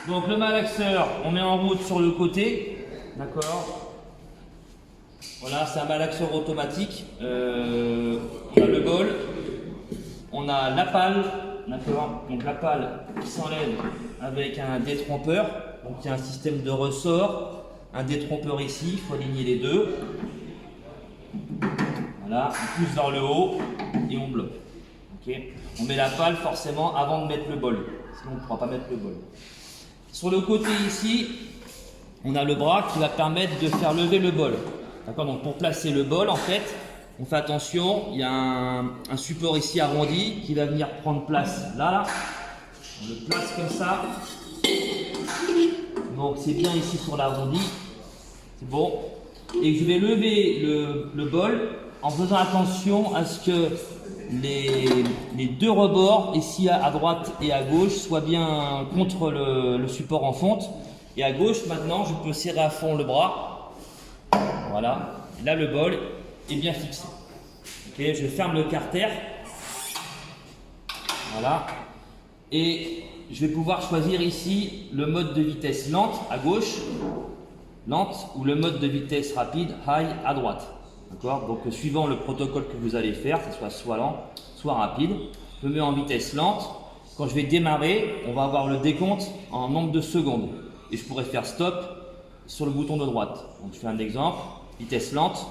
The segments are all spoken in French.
Donc le malaxeur, on met en route sur le côté, d'accord. Voilà, c'est un malaxeur automatique. On a le bol, on a la pale, d'accord. Donc la pale qui s'enlève avec un détrompeur. Donc il y a un système de ressort, un détrompeur ici, il faut aligner les deux. Voilà, on pousse vers le haut et on bloque. Okay. On met la pale forcément avant de mettre le bol, sinon on ne pourra pas mettre le bol. Sur le côté ici, on a le bras qui va permettre de faire lever le bol. D'accord, donc pour placer le bol, en fait, on fait attention, il y a un support ici arrondi qui va venir prendre place là. On le place comme ça. Donc c'est bien ici sur l'arrondi. C'est bon. Et je vais lever le bol en faisant attention à ce que les deux rebords, ici à droite et à gauche, soient bien contre le support en fonte. Et à gauche, maintenant, je peux serrer à fond le bras. Voilà. Et là, le bol est bien fixé. Okay, je ferme le carter. Voilà. Et je vais pouvoir choisir ici le mode de vitesse lente à gauche, lente, ou le mode de vitesse rapide, high, à droite. D'accord. Donc, suivant le protocole que vous allez faire, que ce soit lent, soit rapide, je me mets en vitesse lente. Quand je vais démarrer, on va avoir le décompte en nombre de secondes. Et je pourrais faire stop sur le bouton de droite. Donc, je fais un exemple. Vitesse lente.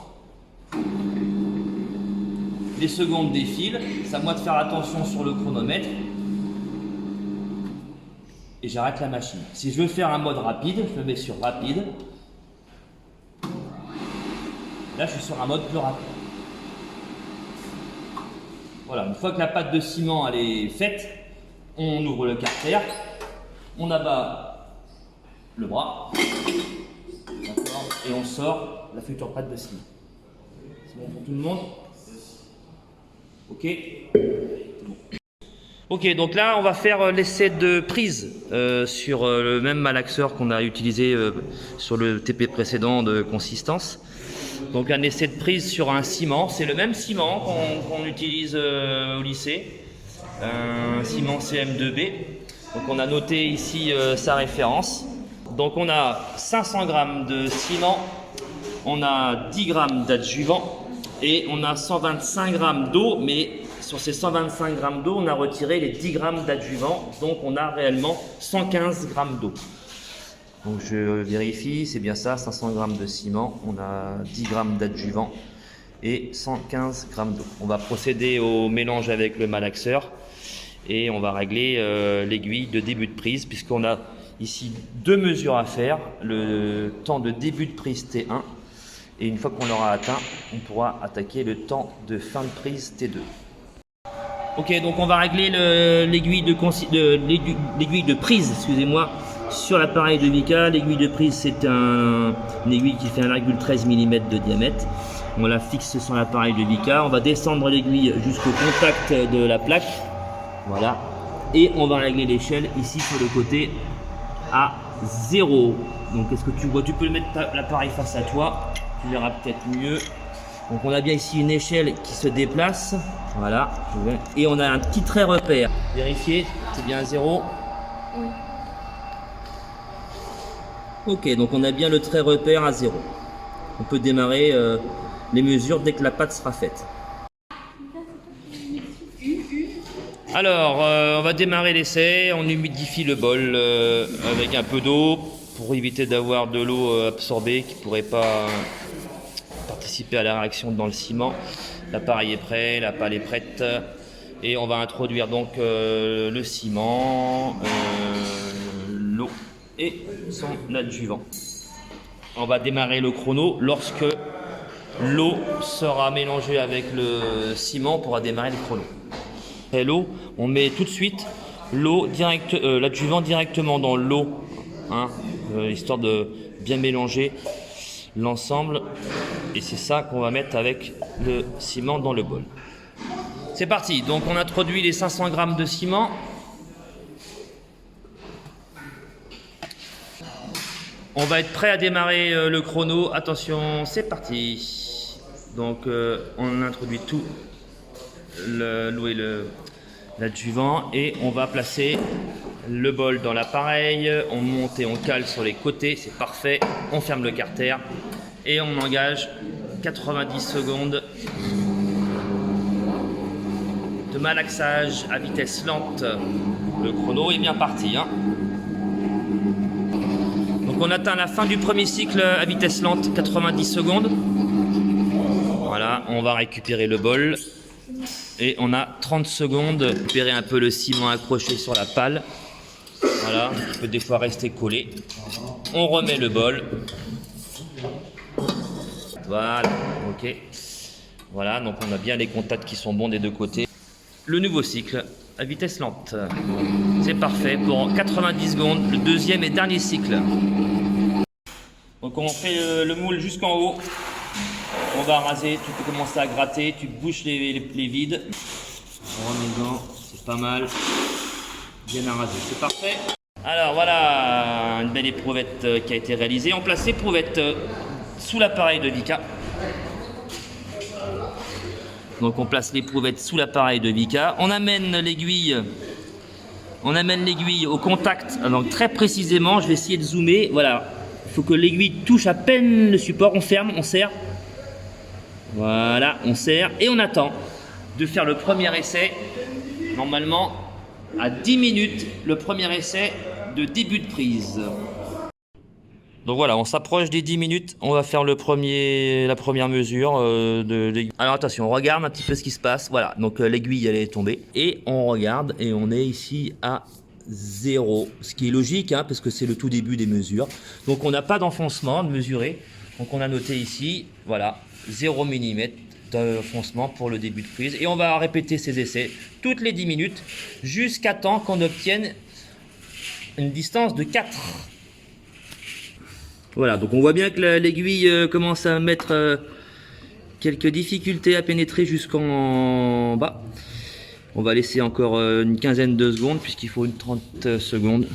Les secondes défilent. C'est à moi de faire attention sur le chronomètre. Et j'arrête la machine. Si je veux faire un mode rapide, je me mets sur rapide. Là, je suis sur un mode plus rapide. Voilà, une fois que la pâte de ciment elle est faite, on ouvre le carter, on abat le bras, et on sort la future pâte de ciment. C'est bon pour tout le monde? Ok. Ok, donc là on va faire l'essai de prise sur le même malaxeur qu'on a utilisé sur le TP précédent de consistance. Donc un essai de prise sur un ciment, c'est le même ciment qu'on utilise au lycée, un ciment CM2B. Donc on a noté ici sa référence. Donc on a 500 g de ciment, on a 10 g d'adjuvant et on a 125 g d'eau, mais sur ces 125 g d'eau, on a retiré les 10 g d'adjuvant, donc on a réellement 115 g d'eau. Donc je vérifie, c'est bien ça, 500 g de ciment, on a 10 g d'adjuvant et 115 g d'eau. On va procéder au mélange avec le malaxeur et on va régler l'aiguille de début de prise, puisqu'on a ici deux mesures à faire, le temps de début de prise T1 et une fois qu'on l'aura atteint, on pourra attaquer le temps de fin de prise T2. Ok, donc on va régler l'aiguille de prise, excusez-moi, sur l'appareil de Vica. L'aiguille de prise, c'est une aiguille qui fait 1,13 mm de diamètre. On la fixe sur l'appareil de Vica. On va descendre l'aiguille jusqu'au contact de la plaque. Voilà. Et on va régler l'échelle ici sur le côté à 0. Donc, est-ce que tu vois? Tu peux mettre l'appareil face à toi. Tu verras peut-être mieux. Donc, on a bien ici une échelle qui se déplace. Voilà. Et on a un petit trait repère. Vérifiez, c'est bien 0. Oui. Ok, donc on a bien le trait repère à 0. On peut démarrer les mesures dès que la pâte sera faite. Alors, on va démarrer l'essai. On humidifie le bol avec un peu d'eau pour éviter d'avoir de l'eau absorbée qui ne pourrait pas participer à la réaction dans le ciment. L'appareil est prêt, la pâte est prête. Et on va introduire donc le ciment, l'eau et son adjuvant. On va démarrer le chrono lorsque l'eau sera mélangée avec le ciment. On pourra démarrer le chrono. Et l'eau, on met tout de suite l'adjuvant directement dans l'eau, hein, histoire de bien mélanger l'ensemble. Et c'est ça qu'on va mettre avec le ciment dans le bol. C'est parti, donc on introduit les 500 g de ciment. On va être prêt à démarrer le chrono. Attention, c'est parti. Donc on introduit tout l'eau et l'adjuvant et on va placer le bol dans l'appareil, on monte et on cale sur les côtés, c'est parfait. On ferme le carter et on engage 90 secondes de malaxage à vitesse lente. Le chrono est bien parti. Donc on atteint la fin du premier cycle à vitesse lente, 90 secondes. Voilà, on va récupérer le bol. Et on a 30 secondes, récupérer un peu le ciment accroché sur la pale. Voilà, il peut des fois rester collé. On remet le bol. Voilà, ok. Voilà, donc on a bien les contacts qui sont bons des deux côtés. Le nouveau cycle à vitesse lente. C'est parfait pour 90 secondes, le deuxième et dernier cycle. Donc on fait le moule jusqu'en haut. On va raser, tu peux commencer à gratter, tu bouches les vides. Remets-en, c'est pas mal. Bien à raser, c'est parfait. Alors voilà, une belle éprouvette qui a été réalisée. On place l'éprouvette sous l'appareil de Vicat. Donc on place l'éprouvette sous l'appareil de Vicat. On amène l'aiguille au contact. Donc très précisément, je vais essayer de zoomer. Voilà, il faut que l'aiguille touche à peine le support. On ferme, on serre. Voilà, on serre et on attend de faire le premier essai. Normalement, à 10 minutes, le premier essai de début de prise. Donc voilà, on s'approche des 10 minutes. On va faire la première mesure de l'aiguille. Alors attention, on regarde un petit peu ce qui se passe. Voilà, donc l'aiguille, elle est tombée. Et on regarde et on est ici à 0. Ce qui est logique, parce que c'est le tout début des mesures. Donc on n'a pas d'enfoncement de mesurer. Donc on a noté ici, voilà, 0 mm d'enfoncement pour le début de prise. Et on va répéter ces essais toutes les 10 minutes jusqu'à temps qu'on obtienne une distance de 4. Voilà, donc on voit bien que l'aiguille commence à mettre quelques difficultés à pénétrer jusqu'en bas. On va laisser encore une quinzaine de secondes puisqu'il faut une 30 secondes.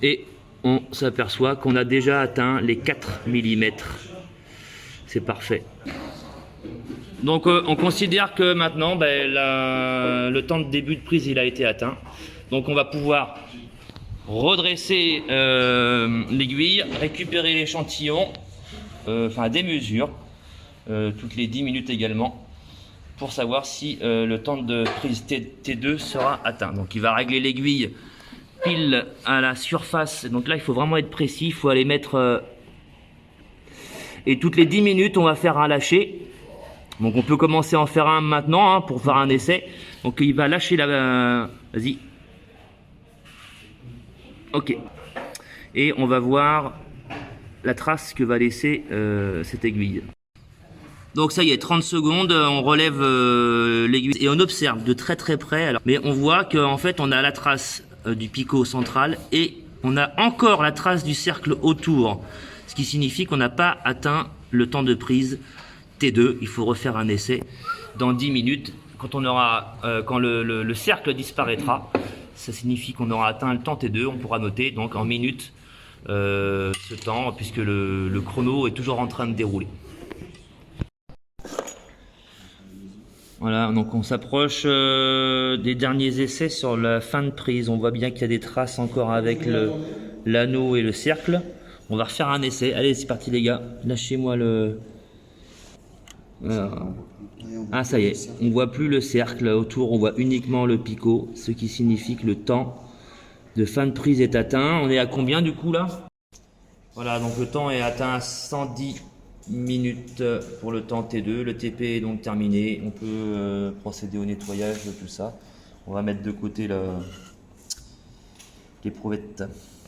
Et on s'aperçoit qu'on a déjà atteint les 4 mm. C'est parfait. Donc on considère que maintenant le temps de début de prise il a été atteint. Donc on va pouvoir redresser l'aiguille, récupérer l'échantillon, enfin des mesures, toutes les 10 minutes également, pour savoir si le temps de prise T2 sera atteint. Donc il va régler l'aiguille pile à la surface. Donc là il faut vraiment être précis, il faut aller mettre... et toutes les 10 minutes on va faire un lâcher. Donc on peut commencer à en faire un maintenant pour faire un essai. Donc il va lâcher la... Vas-y. Ok. Et on va voir la trace que va laisser cette aiguille. Donc ça y est, 30 secondes, on relève l'aiguille et on observe de très très près. Alors, mais on voit qu'en fait on a la trace du picot central et on a encore la trace du cercle autour. Ce qui signifie qu'on n'a pas atteint le temps de prise T2. Il faut refaire un essai dans 10 minutes. Quand on aura, quand le cercle disparaîtra, ça signifie qu'on aura atteint le temps T2. On pourra noter donc en minutes ce temps puisque le chrono est toujours en train de dérouler. Voilà, donc on s'approche des derniers essais sur la fin de prise. On voit bien qu'il y a des traces encore avec l'anneau et le cercle. On va refaire un essai. Allez, c'est parti les gars. Lâchez-moi le... Ah, ça y est. On voit plus le cercle autour. On voit uniquement le picot. Ce qui signifie que le temps de fin de prise est atteint. On est à combien du coup là? Voilà, donc le temps est atteint à 110 minutes pour le temps T2. Le TP est donc terminé. On peut procéder au nettoyage de tout ça. On va mettre de côté l'éprouvette.